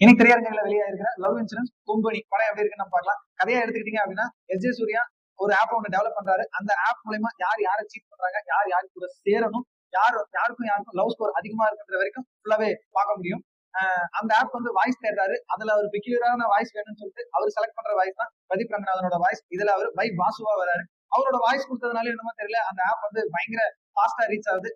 இன்னைக்கு திரையரங்குல வெளியா இருக்கிற லவ் இன்சூரன்ஸ் கொம்பனி படம் எப்படி இருக்குன்னு நம்ம பார்க்கலாம். கதையா எடுத்துக்கிட்டீங்க அப்படின்னா எஸ்.ஜே. சூர்யா ஒரு ஆப் ஒன்று டெவலப் பண்றாரு. அந்த ஆப் மூலமா யார் யாரை சீட் பண்றாங்க, யார் யாரு கூட சேரணும், யாருக்கும் லவ் ஸ்கோர் அதிகமா இருக்குன்ற வரைக்கும் ஃபுல்லாவே பார்க்க முடியும். அந்த ஆப் வந்து வாய்ஸ் தேடுறாரு. அதுல ஒரு பெக்யூலரான வாய்ஸ் வேணும்னு சொல்லிட்டு அவர் செலக்ட் பண்ற வாய்ஸ் தான் பிரதீப் ரங்கநாதனோட வாய்ஸ். இதுல அவர் பை பாசுவா வராரு. அவரோட வாய்ஸ் கொடுத்ததுனால என்னமோ தெரியல, அந்த ஆப் வந்து பயங்கர ஃபாஸ்டா ரீச் ஆகுது.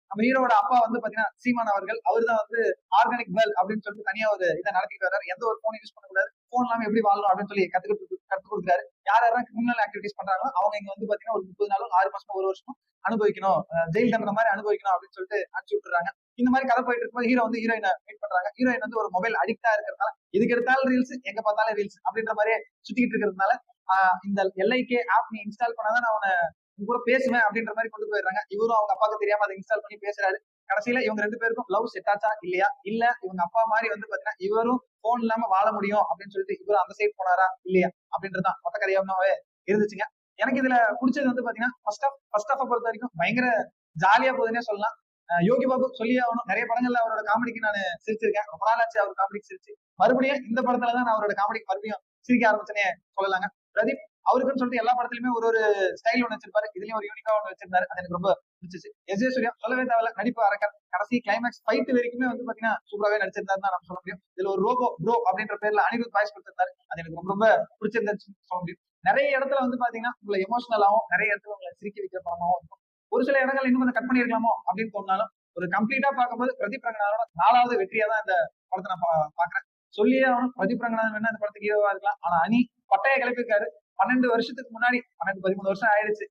நம்ம ஹீரோட அப்பா வந்து பாத்தீங்கன்னா சீமான் அவர்கள், அவர் தான் வந்து ஆர்கானிக் வெல் அப்படின்னு சொல்லிட்டு தனியா ஒரு இதை நடத்திட்டு வர்றாரு. எந்த ஒரு போன் யூஸ் பண்ணக்கூடாது, போன் இல்லாம எப்படி வாழணும் அப்படின்னு சொல்லி கத்து கொடுக்குறாரு. யாரெல்லாம் கிரிமினல் ஆக்டிவிட்டிஸ் பண்றாங்களோ அவங்க இங்க வந்து பாத்தீங்கன்னா ஒரு 30 நாளும் 6 மாசமும் 1 வருஷமும் அனுபவிக்கணும், ஜெயில் தண்டனை மாதிரி அனுபவிக்கணும் அப்படின்னு சொல்லிட்டு அனுப்பிச்சு விட்டுறாங்க. இந்த மாதிரி கதை போயிட்டு இருக்கும்போது ஹீரோ வந்து ஹீரோயினை மீட் பண்றாங்க. ஹீரோயின் வந்து ஒரு மொபைல் அடிக்டா இருக்கிறதுனால எதுக்கு எடுத்தாலும் ரீல்ஸ், எங்க பார்த்தாலும் ரீல்ஸ் அப்படின்ற மாதிரியே சுத்திக்கிட்டு இருக்கிறதுனால இந்த எல்ஐகே ஆப் நீ இன்ஸ்டால் பண்ணாதான் நான் உன கூட பேசுவேன் அப்படின்ற மாதிரி கொண்டு போயிடுறாங்க. இவரும் அவங்க அப்பாவுக்கு தெரியாம அதை இன்ஸ்டால் பண்ணி பேசுறாரு. கடைசியில இவங்க 2 பேருக்கும் லவ் செட் ஆச்சா இல்லையா, இல்ல இவங்க அப்பா மாதிரி வந்து பாத்தீங்கன்னா இவரும் போன் இல்லாம வாழ முடியும் அப்படின்னு சொல்லிட்டு இவரும் அந்த சைட் போனாரா இல்லையா அப்படின்றதுதான் மொத்த கதையாவே இருந்துச்சுங்க. எனக்கு இதுல பிடிச்சது வந்து பாத்தீங்கன்னா ஃபர்ஸ்ட் ஆஃப் பொறுத்த வரைக்கும் பயங்கர ஜாலியா போகுதுன்னே சொல்லலாம். யோகி பாபு சொல்லி ஆகணும், நிறைய படங்கள்ல அவரோட காமெடிக்கு நான் சிரிச்சிருக்கேன். ரொம்ப நாள் ஆச்சு அவர் காமெடிக்கு சிரிச்சு. மறுபடியும் இந்த படத்துலதான் நான் அவரோட காமெடிக்கு மறுபடியும் சிரிக்க ஆரம்பிச்சேனே சொல்லலாங்க. பிரதீப் அவருக்குன்னு சொல்லிட்டு எல்லா படத்துலயுமே ஒரு ஸ்டைல் ஒன்று வச்சிருப்பாரு. இதுலயும் ஒரு யூனிக்கா ஒன்று வச்சிருந்தாரு. அது எனக்கு ரொம்ப பிடிச்சிச்சு. எஸ்.ஜே. சூர்யா சொல்லவே தேவையில்ல, நடிப்பு அரக்கர். கடைசி கிளைமேக்ஸ் ஃபைட் வரைக்குமே வந்து பாத்தீங்கன்னா சூப்பராகவே நடிச்சிருந்தாரு தான் நம்ம சொல்ல முடியும். இதுல ஒரு ரோபோ ப்ரோ அப்படின்ற பேர்ல அனிருத் வாய்ஸ் கொடுத்திருந்தாரு. அது எனக்கு ரொம்ப ரொம்ப பிடிச்சிருந்துச்சுன்னு சொல்ல முடியும். நிறைய இடத்துல வந்து பாத்தீங்கன்னா உங்களை எமோஷனலாவும், நிறைய இடத்துல உங்களை சிரிக்க வைக்கிற படமாவும் இருக்கும். ஒரு சில இடங்கள் இன்னும் கொஞ்சம் கட் பண்ணிருக்கலாமோ அப்படின்னு தோணாலும் ஒரு கம்ப்ளீட்டா பார்க்கும்போது பிரதீப் ரங்கநாதனோட 4வது வெற்றியா தான் இந்த படத்தை நான் பாக்குறேன். சொல்லியே அவனும் பிரதீப் ரங்கநாதன் வேணா இந்த படத்துக்கு ஹீரோவா இருக்கலாம். ஆனா அணி பட்டைய கிளப்பிருக்காரு. 12 வருஷத்துக்கு முன்னாடி 13 வருஷம் ஆயிடுச்சு.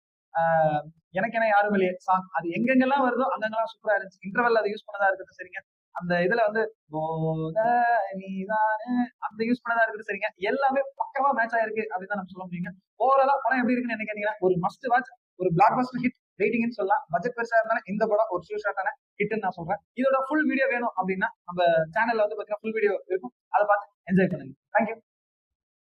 எனக்கு என்ன யாரும் இல்லையே சாங், அது எங்கெங்கெல்லாம் வருதோ அங்கெல்லாம் சூப்பரா இருந்துச்சு. இன்டர்வல் அதை யூஸ் பண்ணதா இருக்கட்டும் சரிங்க, அந்த இதுல வந்து அந்த யூஸ் பண்ணதா இருக்கட்டும் சரிங்க, எல்லாமே பக்கவா மேட்ச் ஆயிருக்கு அப்படின்னு தான் நம்ம சொல்ல முடியுங்க. ஓவராலா படம் எப்படி இருக்குன்னு என்ன கேட்டீங்கன்னா ஒரு மஸ்ட் வாட்ச், ஒரு பிளாக் பஸ்டர் ஹிட் ரேட்டிங்னு சொல்லலாம். பட்ஜெட் பெருசா இருந்தாலும் இந்த படம் ஒரு ஷூ-ஷாட்டான ஹிட்னு நான் சொல்றேன். இதோட ஃபுல் வீடியோ வேணும் அப்படின்னா நம்ம சேனல்ல வந்து பாத்தீங்கன்னா ஃபுல் வீடியோ இருக்கும், அதை பார்த்து என்ஜாய் பண்ணுங்க. தேங்க்யூ.